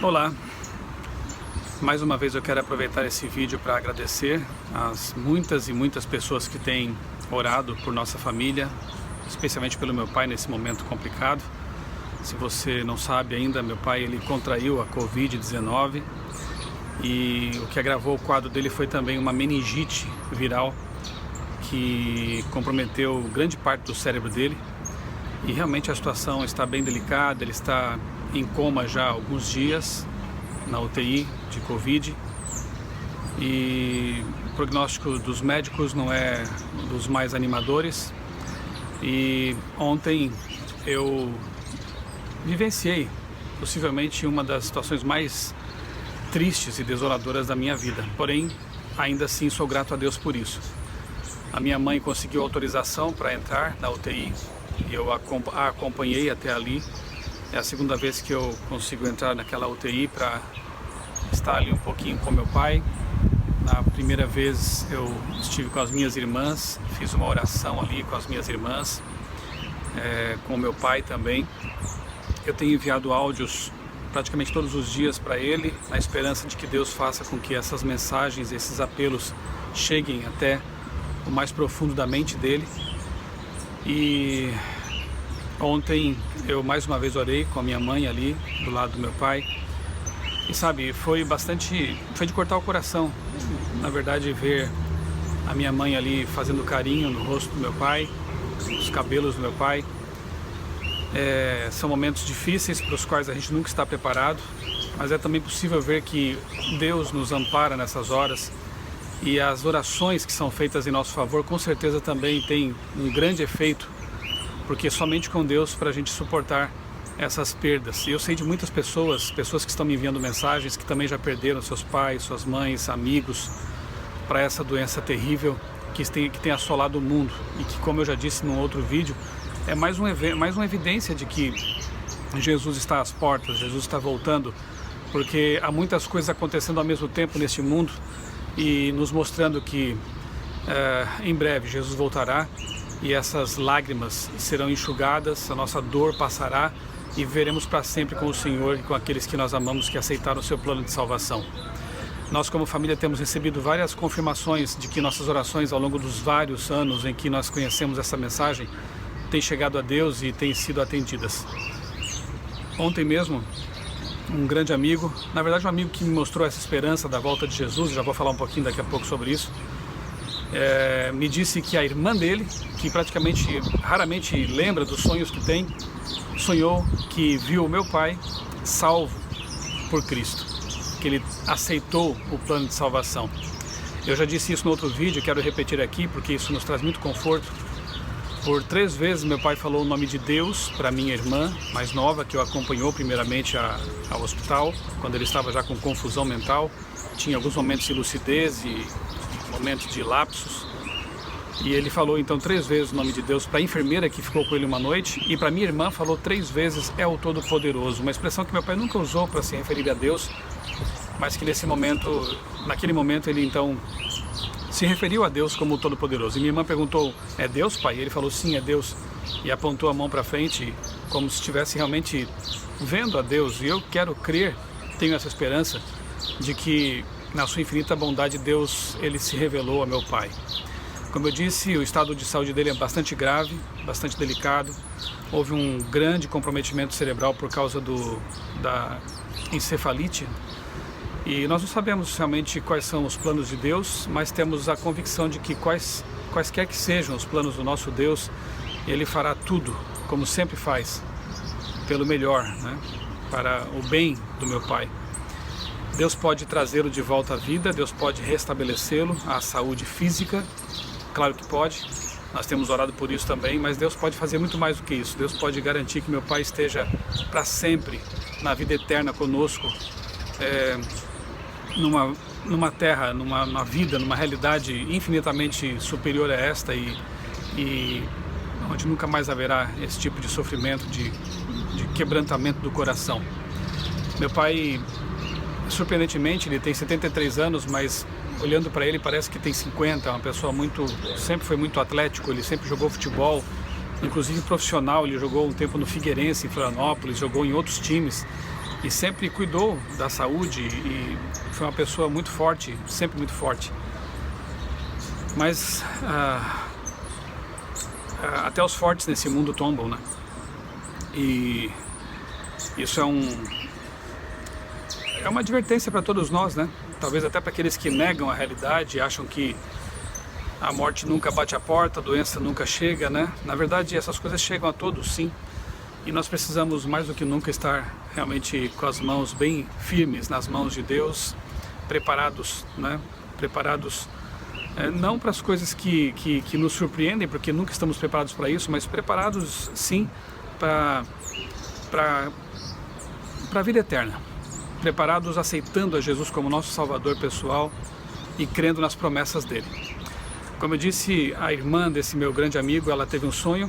Olá, mais uma vez eu quero aproveitar esse vídeo para agradecer às muitas e muitas pessoas que têm orado por nossa família, especialmente pelo meu pai nesse momento complicado. Se você não sabe ainda, meu pai ele contraiu a Covid-19 e o que agravou o quadro dele foi também uma meningite viral que comprometeu grande parte do cérebro dele e realmente a situação está bem delicada. Ele está em coma já há alguns dias na UTI de Covid e o prognóstico dos médicos não é dos mais animadores. E ontem eu vivenciei possivelmente uma das situações mais tristes e desoladoras da minha vida, porém ainda assim sou grato a Deus por isso. A minha mãe conseguiu autorização para entrar na UTI e eu a acompanhei até ali. É a segunda vez que eu consigo entrar naquela UTI para estar ali um pouquinho com meu pai. Na primeira vez eu estive com as minhas irmãs, fiz uma oração ali com as minhas irmãs, com meu pai também. Eu tenho enviado áudios praticamente todos os dias para ele, na esperança de que Deus faça com que essas mensagens, esses apelos cheguem até o mais profundo da mente dele. E ontem eu mais uma vez orei com a minha mãe ali do lado do meu pai e sabe, foi de cortar o coração, na verdade, ver a minha mãe ali fazendo carinho no rosto do meu pai, nos cabelos do meu pai. São momentos difíceis para os quais a gente nunca está preparado, mas é também possível ver que Deus nos ampara nessas horas e as orações que são feitas em nosso favor com certeza também têm um grande efeito, porque somente com Deus para a gente suportar essas perdas. E eu sei de muitas pessoas que estão me enviando mensagens que também já perderam seus pais, suas mães, amigos para essa doença terrível que tem assolado o mundo e que, como eu já disse num outro vídeo, é mais uma evidência de que Jesus está às portas, Jesus está voltando, porque há muitas coisas acontecendo ao mesmo tempo neste mundo e nos mostrando que em breve Jesus voltará e essas lágrimas serão enxugadas, a nossa dor passará e veremos para sempre com o Senhor e com aqueles que nós amamos, que aceitaram o seu plano de salvação. Nós como família temos recebido várias confirmações de que nossas orações ao longo dos vários anos em que nós conhecemos essa mensagem têm chegado a Deus e têm sido atendidas. Ontem mesmo, um grande amigo, na verdade um amigo que me mostrou essa esperança da volta de Jesus, já vou falar um pouquinho daqui a pouco sobre isso, me disse que a irmã dele, que praticamente raramente lembra dos sonhos que tem, sonhou que viu o meu pai salvo por Cristo, que ele aceitou o plano de salvação. Eu já disse isso no outro vídeo, quero repetir aqui porque isso nos traz muito conforto. Por 3 vezes meu pai falou o nome de Deus para minha irmã mais nova, que o acompanhou primeiramente ao hospital, quando ele estava já com confusão mental. Tinha alguns momentos de lucidez e momentos de lapsos. E ele falou então 3 vezes o nome de Deus para a enfermeira que ficou com ele uma noite, e para minha irmã falou 3 vezes é o Todo-Poderoso, uma expressão que meu pai nunca usou para se referir a Deus, mas que naquele momento ele então se referiu a Deus como o Todo-Poderoso. E minha irmã perguntou, é Deus, pai? E ele falou, sim, é Deus. E apontou a mão para frente, como se estivesse realmente vendo a Deus. E eu quero crer, tenho essa esperança, de que na sua infinita bondade Deus, ele se revelou a meu pai. Como eu disse, o estado de saúde dele é bastante grave, bastante delicado. Houve um grande comprometimento cerebral por causa da encefalite. E nós não sabemos realmente quais são os planos de Deus, mas temos a convicção de que quaisquer que sejam os planos do nosso Deus, Ele fará tudo, como sempre faz, pelo melhor, né? Para o bem do meu pai. Deus pode trazê-lo de volta à vida, Deus pode restabelecê-lo à saúde física, claro que pode, nós temos orado por isso também, mas Deus pode fazer muito mais do que isso. Deus pode garantir que meu pai esteja para sempre na vida eterna conosco, numa terra, numa vida, numa realidade infinitamente superior a esta e onde nunca mais haverá esse tipo de sofrimento, de quebrantamento do coração. Meu pai, surpreendentemente, ele tem 73 anos, mas olhando para ele parece que tem 50, é uma pessoa sempre foi muito atlético, ele sempre jogou futebol, inclusive profissional. Ele jogou um tempo no Figueirense, em Florianópolis, jogou em outros times e sempre cuidou da saúde e foi uma pessoa muito forte, sempre muito forte. Mas até os fortes nesse mundo tombam, né? E isso é uma advertência para todos nós, né? Talvez até para aqueles que negam a realidade, acham que a morte nunca bate a porta, a doença nunca chega, né? Na verdade, essas coisas chegam a todos, sim. E nós precisamos mais do que nunca estar realmente com as mãos bem firmes nas mãos de Deus, preparados, né? Preparados não para as coisas que nos surpreendem, porque nunca estamos preparados para isso, mas preparados sim para a vida eterna. Preparados aceitando a Jesus como nosso Salvador pessoal e crendo nas promessas dele. Como eu disse, a irmã desse meu grande amigo, ela teve um sonho.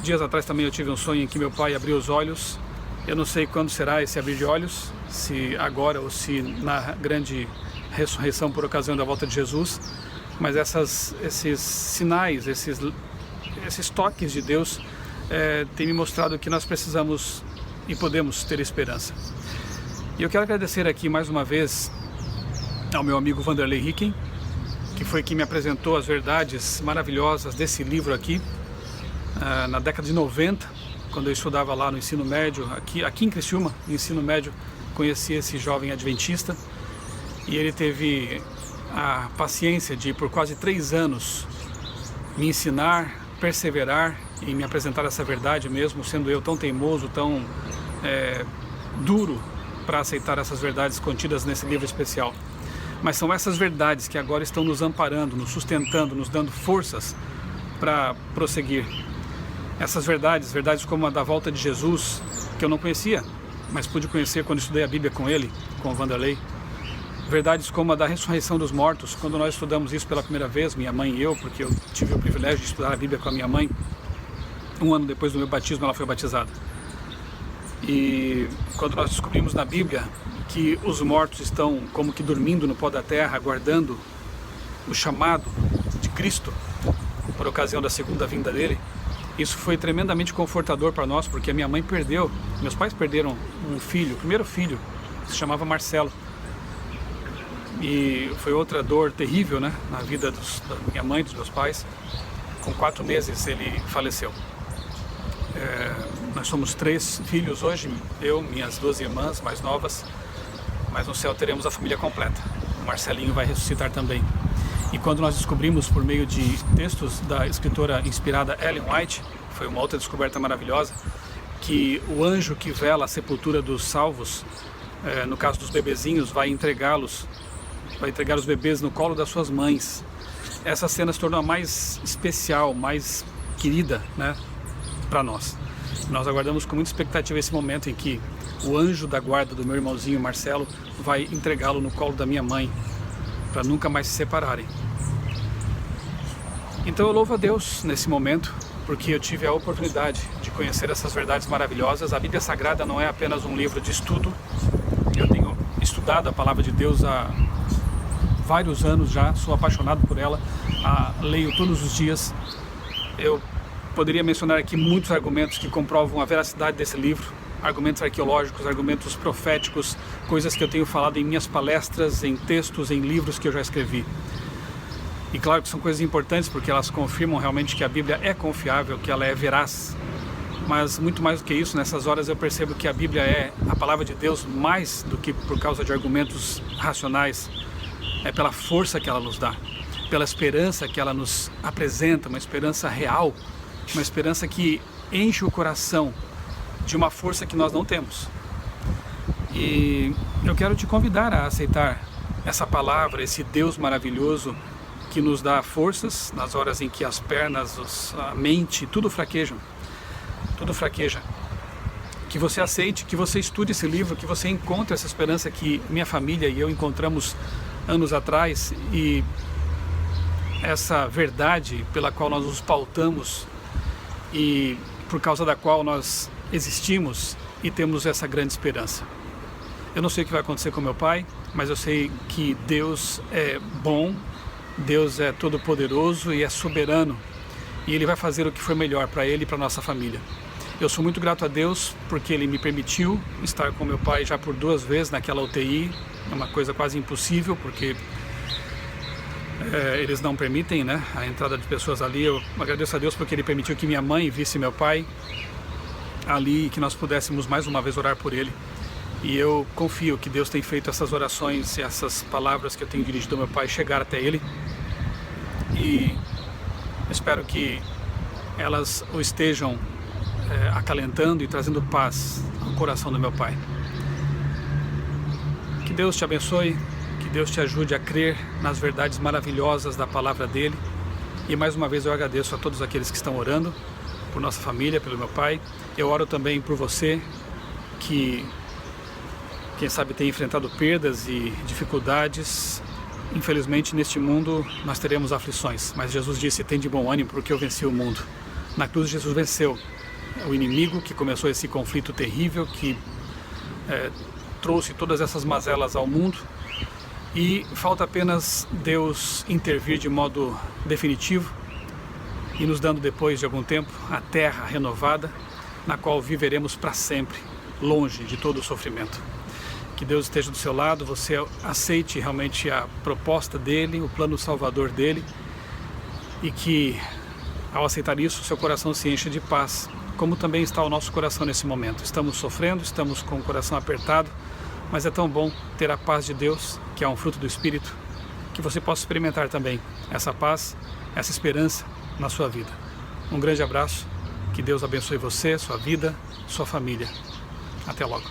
Dias atrás também eu tive um sonho em que meu pai abriu os olhos. Eu não sei quando será esse abrir de olhos, se agora ou se na grande ressurreição por ocasião da volta de Jesus. Mas esses sinais, esses toques de Deus têm me mostrado que nós precisamos e podemos ter esperança. E eu quero agradecer aqui mais uma vez ao meu amigo Vanderlei Ricken, que foi quem me apresentou as verdades maravilhosas desse livro aqui, na década de 90, quando eu estudava lá no ensino médio, aqui em Criciúma, no ensino médio, conheci esse jovem adventista, e ele teve a paciência de, por quase 3 anos, me ensinar, perseverar e me apresentar essa verdade mesmo, sendo eu tão teimoso, tão duro para aceitar essas verdades contidas nesse livro especial. Mas são essas verdades que agora estão nos amparando, nos sustentando, nos dando forças para prosseguir. Essas verdades como a da volta de Jesus, que eu não conhecia, mas pude conhecer quando estudei a Bíblia com ele, com o Vanderlei. Verdades como a da ressurreição dos mortos, quando nós estudamos isso pela primeira vez, minha mãe e eu, porque eu tive o privilégio de estudar a Bíblia com a minha mãe. 1 ano depois do meu batismo ela foi batizada. E quando nós descobrimos na Bíblia que os mortos estão como que dormindo no pó da terra, aguardando o chamado de Cristo por ocasião da segunda vinda dele, isso foi tremendamente confortador para nós, porque a minha mãe perdeu, meus pais perderam um filho, o primeiro filho, que se chamava Marcelo. E foi outra dor terrível, né, na vida da minha mãe, dos meus pais. Com 4 meses ele faleceu. Nós somos 3 filhos hoje, eu, minhas 2 irmãs mais novas, mas no céu teremos a família completa. O Marcelinho vai ressuscitar também. E quando nós descobrimos por meio de textos da escritora inspirada Ellen White, foi uma outra descoberta maravilhosa, que o anjo que vela a sepultura dos salvos, no caso dos bebezinhos, vai entregar os bebês no colo das suas mães. Essa cena se tornou a mais especial, mais querida, né, para nós. Nós aguardamos com muita expectativa esse momento em que o anjo da guarda do meu irmãozinho Marcelo vai entregá-lo no colo da minha mãe, para nunca mais se separarem. Então eu louvo a Deus nesse momento, porque eu tive a oportunidade de conhecer essas verdades maravilhosas. A Bíblia Sagrada não é apenas um livro de estudo. Eu tenho estudado a Palavra de Deus há vários anos já, sou apaixonado por ela, leio todos os dias. Eu poderia mencionar aqui muitos argumentos que comprovam a veracidade desse livro, argumentos arqueológicos, argumentos proféticos, coisas que eu tenho falado em minhas palestras, em textos, em livros que eu já escrevi. E claro que são coisas importantes porque elas confirmam realmente que a Bíblia é confiável, que ela é veraz. Mas muito mais do que isso, nessas horas eu percebo que a Bíblia é a palavra de Deus mais do que por causa de argumentos racionais. É pela força que ela nos dá, pela esperança que ela nos apresenta, uma esperança real, uma esperança que enche o coração de uma força que nós não temos. E eu quero te convidar a aceitar essa palavra, esse Deus maravilhoso que nos dá forças nas horas em que as pernas, a mente, tudo fraquejam. Tudo fraqueja. Que você aceite, que você estude esse livro, que você encontre essa esperança que minha família e eu encontramos anos atrás, e essa verdade pela qual nós nos pautamos e por causa da qual nós existimos e temos essa grande esperança. Eu não sei o que vai acontecer com meu pai, mas eu sei que Deus é bom, Deus é todo-poderoso e é soberano, e Ele vai fazer o que for melhor para ele e para nossa família. Eu sou muito grato a Deus porque Ele me permitiu estar com meu pai já por 2 vezes naquela UTI. É uma coisa quase impossível, porque eles não permitem, né, a entrada de pessoas ali. Eu agradeço a Deus porque Ele permitiu que minha mãe visse meu pai ali e que nós pudéssemos mais uma vez orar por ele. E eu confio que Deus tem feito essas orações e essas palavras que eu tenho dirigido ao meu pai chegar até ele. E espero que elas o estejam acalentando e trazendo paz ao coração do meu pai. Que Deus te abençoe, que Deus te ajude a crer nas verdades maravilhosas da palavra dele. E mais uma vez eu agradeço a todos aqueles que estão orando por nossa família, pelo meu pai. Eu oro também por você que, quem sabe, tem enfrentado perdas e dificuldades. Infelizmente, neste mundo nós teremos aflições, mas Jesus disse: tem de bom ânimo porque eu venci o mundo. Na cruz Jesus venceu o inimigo que começou esse conflito terrível que trouxe todas essas mazelas ao mundo, e falta apenas Deus intervir de modo definitivo e nos dando depois de algum tempo a terra renovada, na qual viveremos para sempre, longe de todo o sofrimento. Que Deus esteja do seu lado, você aceite realmente a proposta dele, o plano salvador dele, e que ao aceitar isso, seu coração se encha de paz, como também está o nosso coração nesse momento. Estamos sofrendo, estamos com o coração apertado, mas é tão bom ter a paz de Deus, que é um fruto do Espírito, que você possa experimentar também essa paz, essa esperança na sua vida. Um grande abraço, que Deus abençoe você, sua vida, sua família. Até logo.